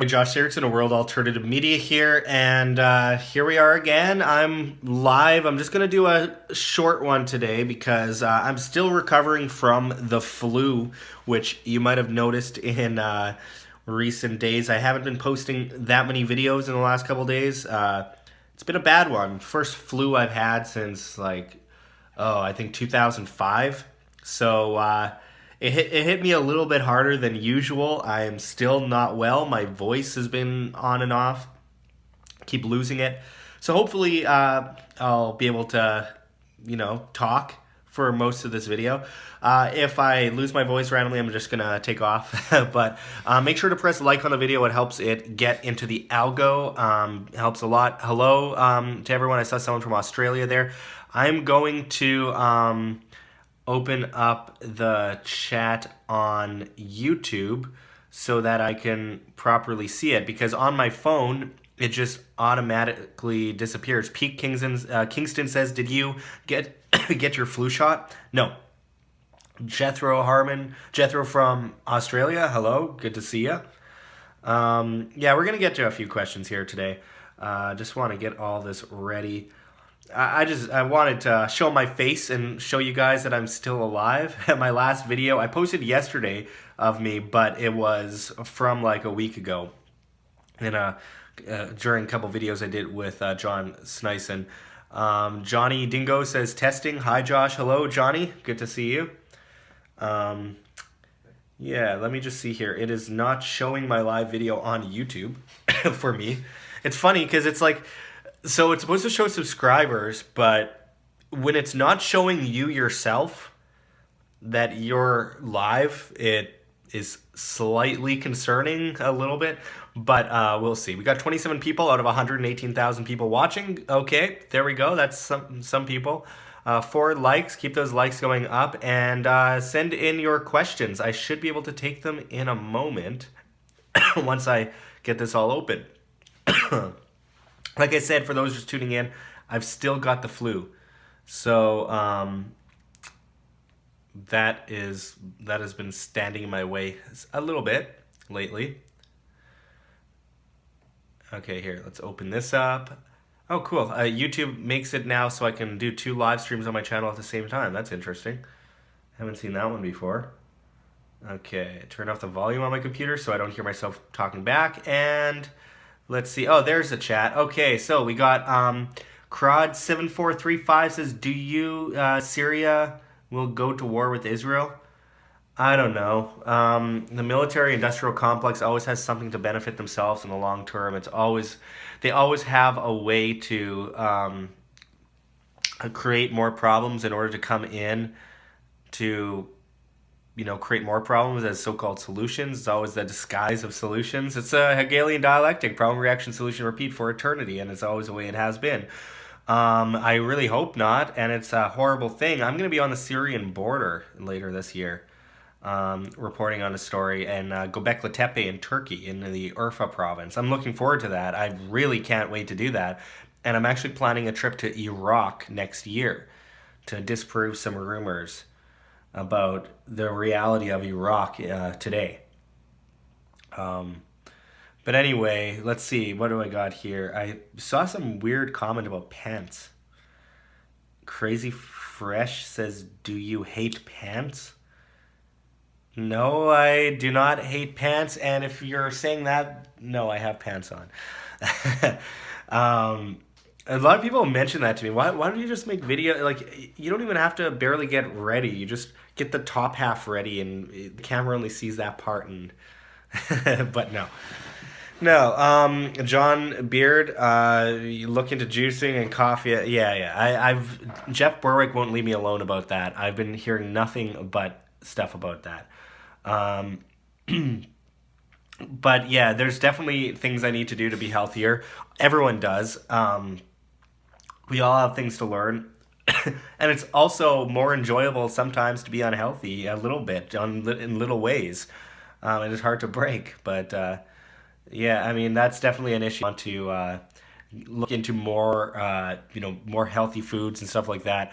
Josh Sigurdson, a World Alternative Media here, and here we are again. I'm live. I'm just going to do a short one today because I'm still recovering from the flu, which you might have noticed in recent days. I haven't been posting that many videos in the last couple days. It's been a bad one. First flu I've had since I think 2005. So it hit me a little bit harder than usual. I am still not well. My voice has been on and off. Keep losing it. So hopefully I'll be able to, talk for most of this video. If I lose my voice randomly, I'm just gonna take off. But make sure to press like on the video. It helps it get into the algo. Helps a lot. Hello to everyone. I saw someone from Australia there. I'm going to open up the chat on YouTube so that I can properly see it, because on my phone it just automatically disappears. Pete Kingston says, "Did you get get your flu shot?" No. Jethro from Australia. Hello, good to see you. Yeah, we're gonna get to a few questions here today. Just want to get all this ready. I wanted to show my face and show you guys that I'm still alive. My last video I posted yesterday of me, but it was from like a week ago. And during a couple videos I did with John Snyson. Johnny Dingo says testing. Hi Josh. Hello Johnny. Good to see you. Yeah, let me just see here. It is not showing my live video on YouTube for me. It's funny because it's like, so it's supposed to show subscribers, but when it's not showing you yourself that you're live, it is slightly concerning a little bit, but we'll see. We got 27 people out of 118,000 people watching. Okay, there we go. That's some people. 4 likes. Keep those likes going up, and send in your questions. I should be able to take them in a moment once I get this all open. Like I said, for those just tuning in, I've still got the flu. So that has been standing in my way a little bit lately. Okay, here, let's open this up. Oh, cool. YouTube makes it now so I can do 2 live streams on my channel at the same time. That's interesting. Haven't seen that one before. Okay, turn off the volume on my computer so I don't hear myself talking back, and let's see. Oh, there's the chat. Okay, so we got Crod7435 says, "Do you Syria will go to war with Israel?" I don't know. The military-industrial complex always has something to benefit themselves in the long term. They always have a way to create more problems in order to come in to create more problems as so-called solutions. It's always the disguise of solutions. It's a Hegelian dialectic, problem, reaction, solution, repeat for eternity, and it's always the way it has been. I really hope not, and it's a horrible thing. I'm going to be on the Syrian border later this year, reporting on a story, and Göbekli Tepe in Turkey, in the Urfa province. I'm looking forward to that. I really can't wait to do that, and I'm actually planning a trip to Iraq next year to disprove some rumors about the reality of Iraq today. But anyway, let's see. What do I got here? I saw some weird comment about pants. Crazy Fresh says, "Do you hate pants?" No, I do not hate pants. And if you're saying that, no, I have pants on. A lot of people mention that to me. Why don't you just make video? Like, you don't even have to barely get ready. You just get the top half ready, and the camera only sees that part. And but no. John Beard, you look into juicing and coffee. Yeah. Jeff Berwick won't leave me alone about that. I've been hearing nothing but stuff about that. But yeah, there's definitely things I need to do to be healthier. Everyone does. We all have things to learn. And it's also more enjoyable sometimes to be unhealthy a little bit in little ways. It is hard to break, but yeah, I mean, that's definitely an issue. I want to look into more, more healthy foods and stuff like that.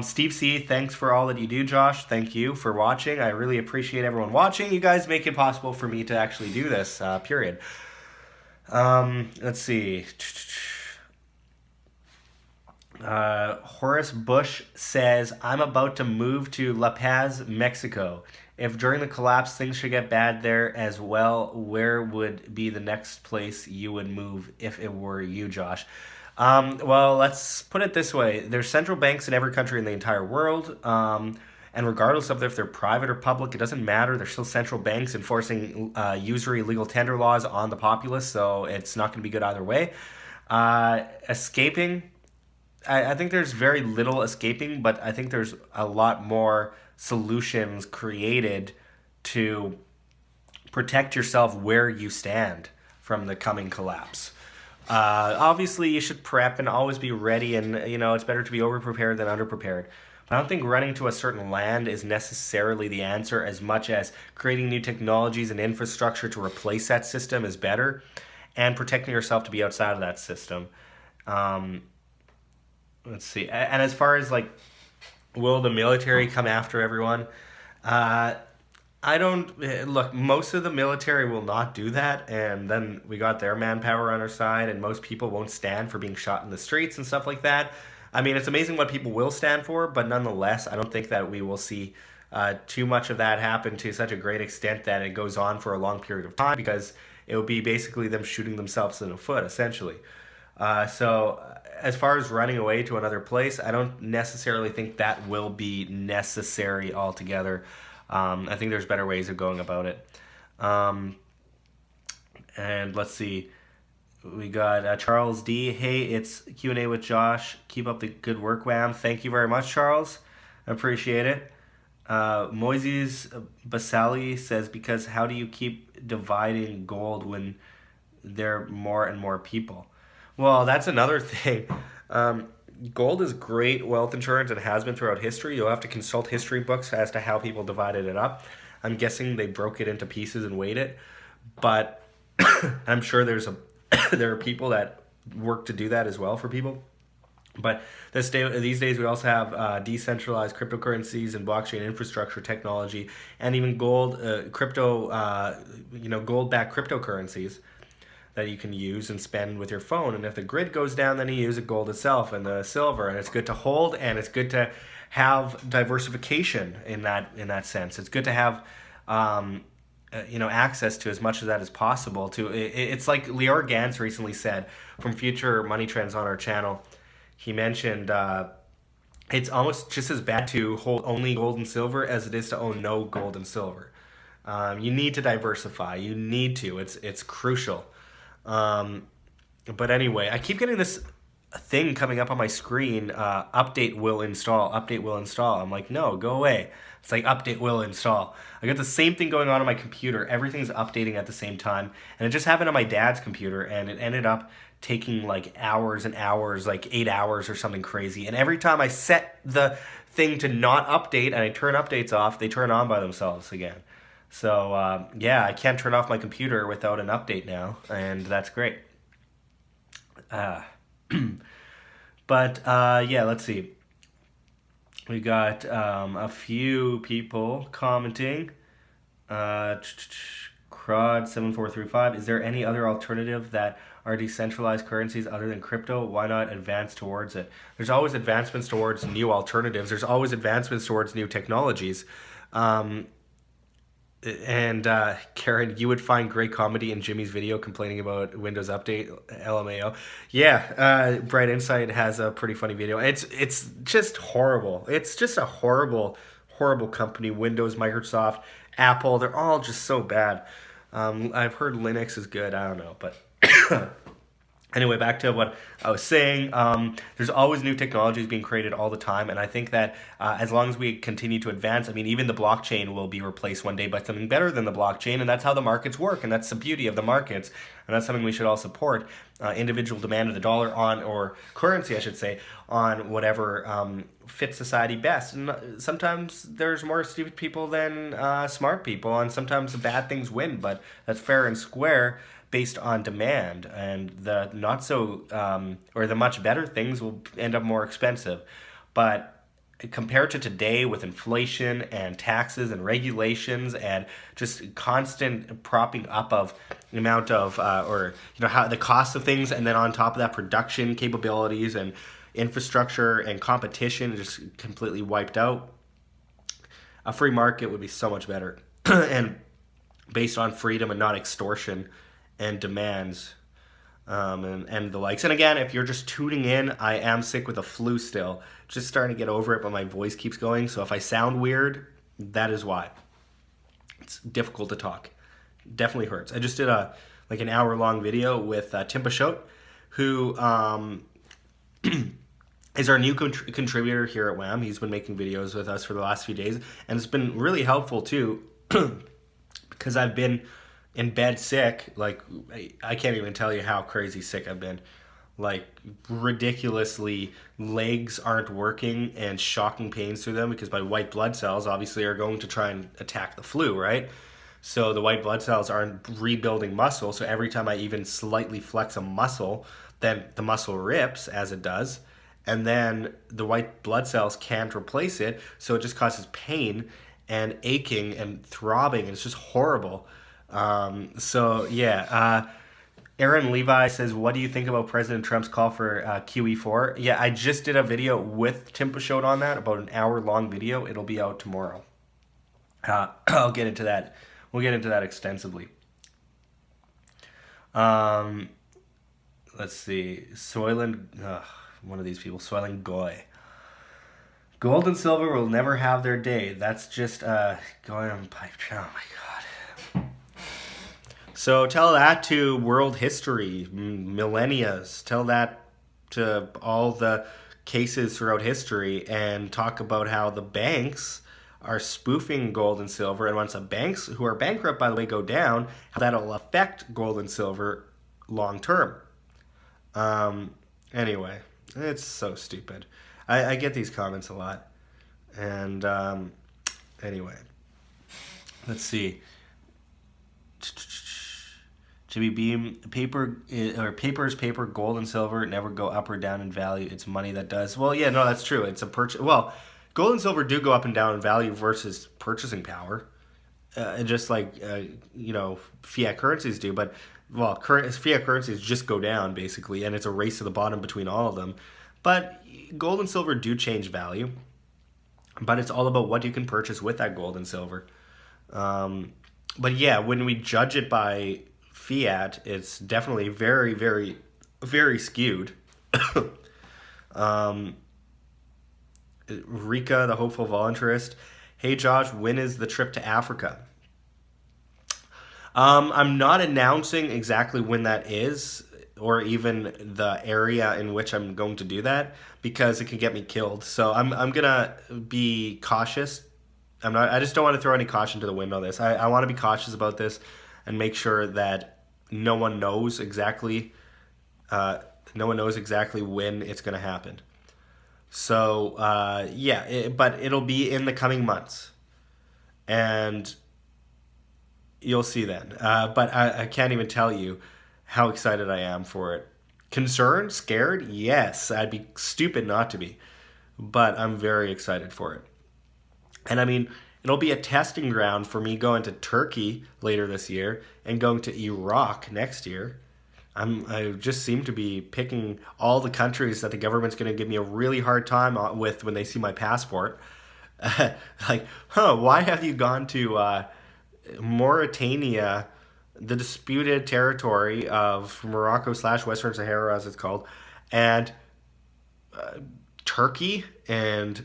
Steve C, thanks for all that you do, Josh. Thank you for watching. I really appreciate everyone watching. You guys make it possible for me to actually do this, period. Let's see. Horace Bush says, I'm about to move to La Paz, Mexico. If during the collapse things should get bad there as well, where would be the next place you would move if it were you, Josh? Well, let's put it this way. There's central banks in every country in the entire world. And regardless of if they're private or public, it doesn't matter. They're still central banks enforcing usury legal tender laws on the populace, so it's not going to be good either way. Escaping, I think there's very little escaping, but I think there's a lot more solutions created to protect yourself where you stand from the coming collapse. Obviously, you should prep and always be ready, and it's better to be over-prepared than under-prepared. But I don't think running to a certain land is necessarily the answer as much as creating new technologies and infrastructure to replace that system is better, and protecting yourself to be outside of that system. Um, let's see. And as far as like, will the military come after everyone? Uh, I don't look. Most of the military will not do that, and then we got their manpower on our side, and most people won't stand for being shot in the streets and stuff like that. I mean, it's amazing what people will stand for, but nonetheless, I don't think that we will see too much of that happen to such a great extent that it goes on for a long period of time because it would be basically them shooting themselves in the foot, essentially. So, as far as running away to another place, I don't necessarily think that will be necessary altogether. I think there's better ways of going about it. Um, and let's see. We got Charles D. Hey, it's Q&A with Josh. Keep up the good work, Wham. Thank you very much, Charles. I appreciate it. Moises Basali says, because how do you keep dividing gold when there are more and more people? Well, that's another thing. Gold is great wealth insurance and has been throughout history. You'll have to consult history books as to how people divided it up. I'm guessing they broke it into pieces and weighed it, but I'm sure there are people that work to do that as well for people. But these days we also have decentralized cryptocurrencies and blockchain infrastructure technology, and even gold-backed cryptocurrencies that you can use and spend with your phone. And if the grid goes down, then you use the gold itself and the silver. And it's good to hold, and it's good to have diversification in that sense. It's good to have access to as much of that as possible. It's like Lior Gantz recently said from Future Money Trends on our channel. He mentioned it's almost just as bad to hold only gold and silver as it is to own no gold and silver. You need to diversify. You need to. It's crucial. But anyway, I keep getting this thing coming up on my screen. Update will install. Update will install. I'm like, no, go away. It's like update will install. I got the same thing going on my computer. Everything's updating at the same time. And it just happened on my dad's computer, and it ended up taking like hours and hours, like 8 hours or something crazy. And every time I set the thing to not update and I turn updates off, they turn on by themselves again. So I can't turn off my computer without an update now, and that's great. Let's see. We got a few people commenting. Crod7435. Is there any other alternative that are decentralized currencies other than crypto? Why not advance towards it? There's always advancements towards new alternatives. There's always advancements towards new technologies. Karen, you would find great comedy in Jimmy's video complaining about Windows Update, LMAO. Yeah, Bright Insight has a pretty funny video. It's just horrible. It's just a horrible, horrible company. Windows, Microsoft, Apple, they're all just so bad. I've heard Linux is good. I don't know, but anyway, back to what I was saying. There's always new technologies being created all the time, and I think that as long as we continue to advance, I mean, even the blockchain will be replaced one day by something better than the blockchain, and that's how the markets work, and that's the beauty of the markets, and that's something we should all support. Individual demand of the dollar or currency, I should say, on whatever fits society best. And sometimes there's more stupid people than smart people, and sometimes the bad things win, but that's fair and square based on demand, and the much better things will end up more expensive. But compared to today with inflation and taxes and regulations and just constant propping up of the amount of or how the cost of things, and then on top of that production capabilities and infrastructure and competition just completely wiped out, a free market would be so much better and based on freedom and not extortion and demands, and the likes. And again, if you're just tuning in, I am sick with a flu still. Just starting to get over it, but my voice keeps going. So if I sound weird, that is why. It's difficult to talk. Definitely hurts. I just did an hour-long video with Tim Pashot, who is our new contributor here at WHAM. He's been making videos with us for the last few days, and it's been really helpful too, because I've been in bed sick. Like, I can't even tell you how crazy sick I've been. Like, ridiculously, legs aren't working and shocking pains through them because my white blood cells obviously are going to try and attack the flu, right? So the white blood cells aren't rebuilding muscle, so every time I even slightly flex a muscle, then the muscle rips, as it does, and then the white blood cells can't replace it, so it just causes pain and aching and throbbing, and it's just horrible. Aaron Levi says, what do you think about President Trump's call for QE4? Yeah, I just did a video with Tim Pashot on that, about an hour-long video. It'll be out tomorrow. I'll get into that. We'll get into that extensively. Let's see. Soylent, one of these people, Soylent Goy. Gold and silver will never have their day. That's just going on pipe. Oh my God. So tell that to world history, millennias. Tell that to all the cases throughout history, and talk about how the banks are spoofing gold and silver. And once the banks, who are bankrupt, by the way, go down, how that'll affect gold and silver long term. Anyway, it's so stupid. I get these comments a lot. And anyway, let's see. Jimmy Beam, paper is paper, gold and silver never go up or down in value. It's money that does. Well, yeah, no, that's true. It's a purchase. Well, gold and silver do go up and down in value versus purchasing power, just like fiat currencies do. But fiat currencies just go down basically, and it's a race to the bottom between all of them. But gold and silver do change value, but it's all about what you can purchase with that gold and silver. But yeah, when we judge it by fiat, it's definitely very, very, very skewed. Rika, the hopeful voluntarist. Hey Josh, when is the trip to Africa? I'm not announcing exactly when that is, or even the area in which I'm going to do that, because it could get me killed. So I'm gonna be cautious. I just don't want to throw any caution to the wind on this. I want to be cautious about this and make sure that no one knows exactly when it's going to happen. So but it'll be in the coming months, and you'll see then. But I can't even tell you how excited I am for it. Concerned, scared, yes. I'd be stupid not to be, but I'm very excited for it. And I mean, it'll be a testing ground for me going to Turkey later this year and going to Iraq next year. I just seem to be picking all the countries that the government's going to give me a really hard time with when they see my passport. Why have you gone to Mauritania, the disputed territory of Morocco/Western Sahara, as it's called, and Turkey and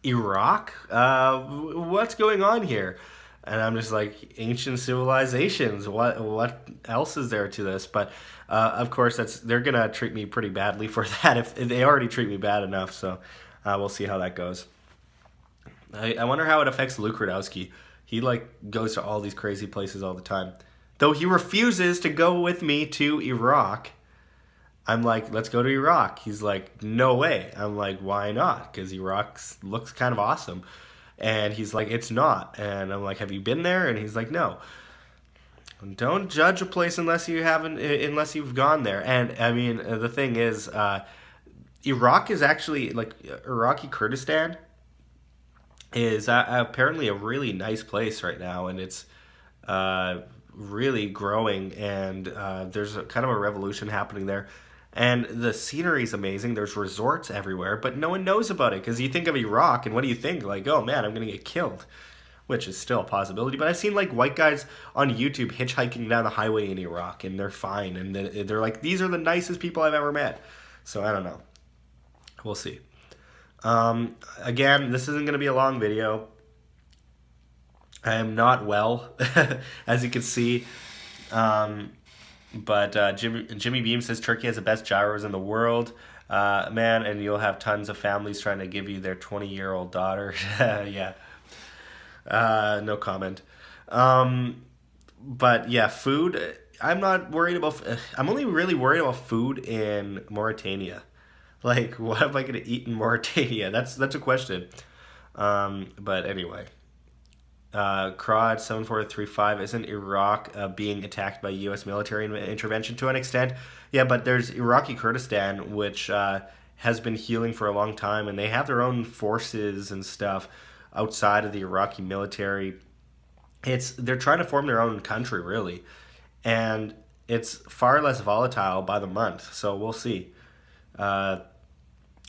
Iraq? What's going on here? And I'm just like, ancient civilizations. What else is there to this? But of course, they're gonna treat me pretty badly for that. If they already treat me bad enough, so we'll see how that goes. I wonder how it affects Luke Radowski. He goes to all these crazy places all the time, though he refuses to go with me to Iraq. I'm like, let's go to Iraq. He's like, no way. I'm like, why not? Because Iraq looks kind of awesome. And he's like, it's not. And I'm like, have you been there? And he's like, no. Don't judge a place unless you've gone there. And I mean, the thing is, Iraq is actually like Iraqi Kurdistan is apparently a really nice place right now, and it's uh, really growing, and there's kind of a revolution happening there. And the scenery is amazing. There's resorts everywhere, but no one knows about it because you think of Iraq, and what do you think? Like, oh man, I'm gonna get killed, which is still a possibility. But I've seen like white guys on YouTube hitchhiking down the highway in Iraq, and they're fine, and they're like, these are the nicest people I've ever met. So I don't know. We'll see. Again, this isn't going to be a long video. I am not well, as you can see. But Jimmy Beam says Turkey has the best gyros in the world. Man, and you'll have tons of families trying to give you their 20-year-old daughter. Yeah. No comment. But yeah, food. I'm not worried about. I'm only really worried about food in Mauritania. Like, what am I gonna eat in Mauritania? That's a question. But anyway, CROD 7435 isn't Iraq being attacked by U.S. military intervention to an extent? Yeah, but there's Iraqi Kurdistan, which has been healing for a long time, and they have their own forces and stuff outside of the Iraqi military. They're trying to form their own country, really, and it's far less volatile by the month. So we'll see.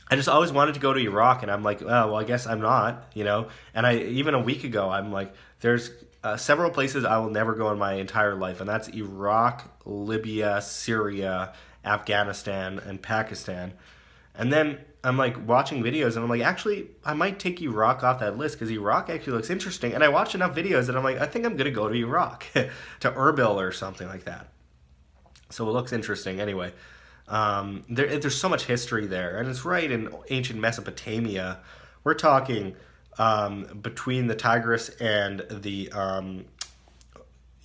I just always wanted to go to Iraq, and I'm like, oh, well, I guess I'm not, you know. And even a week ago, I'm like, there's several places I will never go in my entire life, and that's Iraq, Libya, Syria, Afghanistan, and Pakistan. And then I'm like watching videos, and I'm like, actually, I might take Iraq off that list because Iraq actually looks interesting. And I watch enough videos that I'm like, I think I'm gonna go to Iraq, to Erbil or something like that. So it looks interesting anyway. There's so much history there, and it's right in ancient Mesopotamia. We're talking between the Tigris and the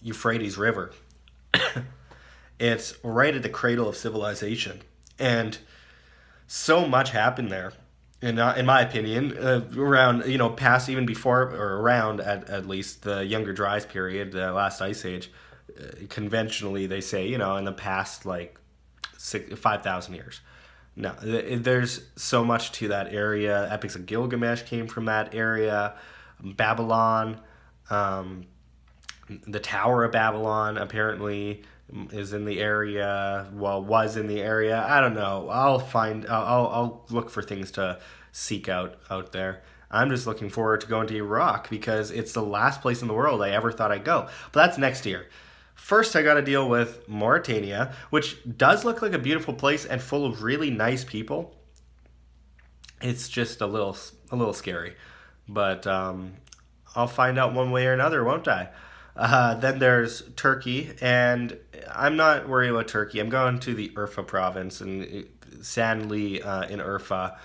Euphrates River. It's right at the cradle of civilization, and so much happened there. In my opinion, around past even before or around at least the Younger Dryas period, the last ice age. Conventionally, they say in the past 5,000 years. No, there's so much to that area. Epics of Gilgamesh came from that area. Babylon, the Tower of Babylon apparently is in the area. Well, was in the area. I don't know. I'll look for things to seek out there. I'm just looking forward to going to Iraq because it's the last place in the world I ever thought I'd go. But that's next year. First, I got to deal with Mauritania, which does look like a beautiful place and full of really nice people. It's just a little scary, but I'll find out one way or another, won't I? Then there's Turkey, and I'm not worried about Turkey. I'm going to the Urfa province and Sanli in Urfa,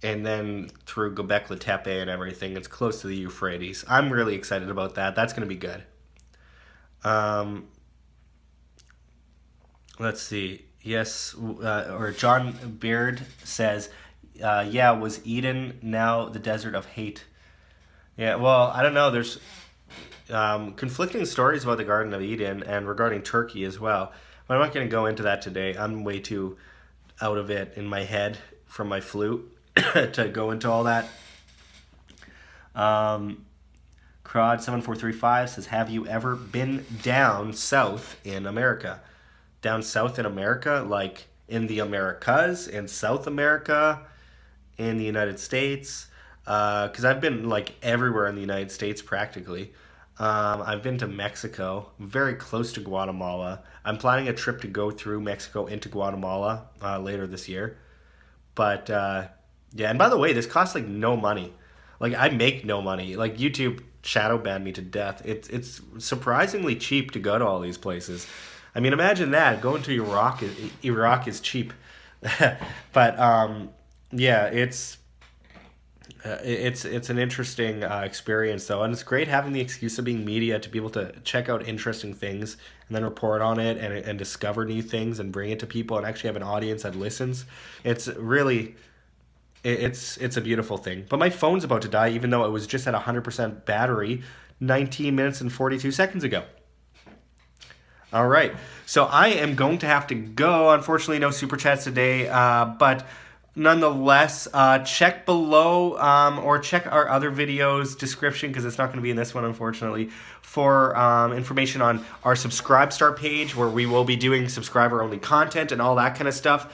and then through Göbekli Tepe and everything. It's close to the Euphrates. I'm really excited about that. That's going to be good. Let's see. Yes, or John Beard says, yeah, was Eden now the desert of hate? Yeah, well, I don't know. There's conflicting stories about the Garden of Eden and regarding Turkey as well. But I'm not going to go into that today. I'm way too out of it in my head from my flu to go into all that. Crod 7435 says, have you ever been down south in America? Down south in America, like in the Americas, in South America, in the United States? Because I've been like everywhere in the United States practically. I've been to Mexico, very close to Guatemala. I'm planning a trip to go through Mexico into Guatemala later this year. But yeah, and by the way, this costs like no money. Like I make no money. Like YouTube shadow banned me to death. It's surprisingly cheap to go to all these places. I mean, imagine that going to Iraq. Iraq is cheap, but yeah, it's an interesting experience though, and it's great having the excuse of being media to be able to check out interesting things and then report on it and discover new things and bring it to people and actually have an audience that listens. It's really. It's a beautiful thing. But my phone's about to die, even though it was just at 100% battery 19 minutes and 42 seconds ago. All right. So I am going to have to go. Unfortunately, no super chats today. But nonetheless, check below or check our other videos description, because it's not going to be in this one, unfortunately, for information on our Subscribestar page, where we will be doing subscriber-only content and all that kind of stuff.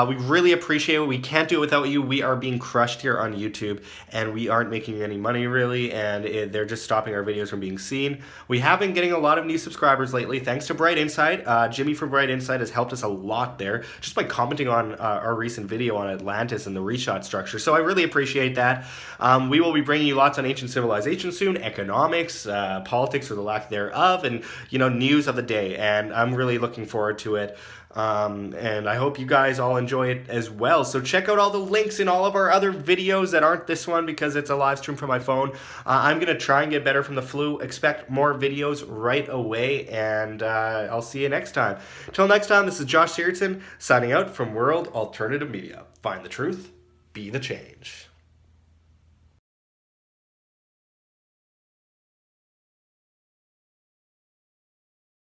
We really appreciate it. We can't do it without you. We are being crushed here on YouTube, and we aren't making any money, really, and they're just stopping our videos from being seen. We have been getting a lot of new subscribers lately, thanks to Bright Insight. Jimmy from Bright Insight has helped us a lot there, just by commenting on our recent video on Atlantis and the reshot structure. So I really appreciate that. We will be bringing you lots on ancient civilization soon, economics, politics or the lack thereof, and news of the day. And I'm really looking forward to it. And I hope you guys all enjoy it as well. So check out all the links in all of our other videos that aren't this one, because it's a live stream from my phone. I'm going to try and get better from the flu. Expect more videos right away, and I'll see you next time. Till next time, this is Josh Sigurdson signing out from World Alternative Media. Find the truth, be the change.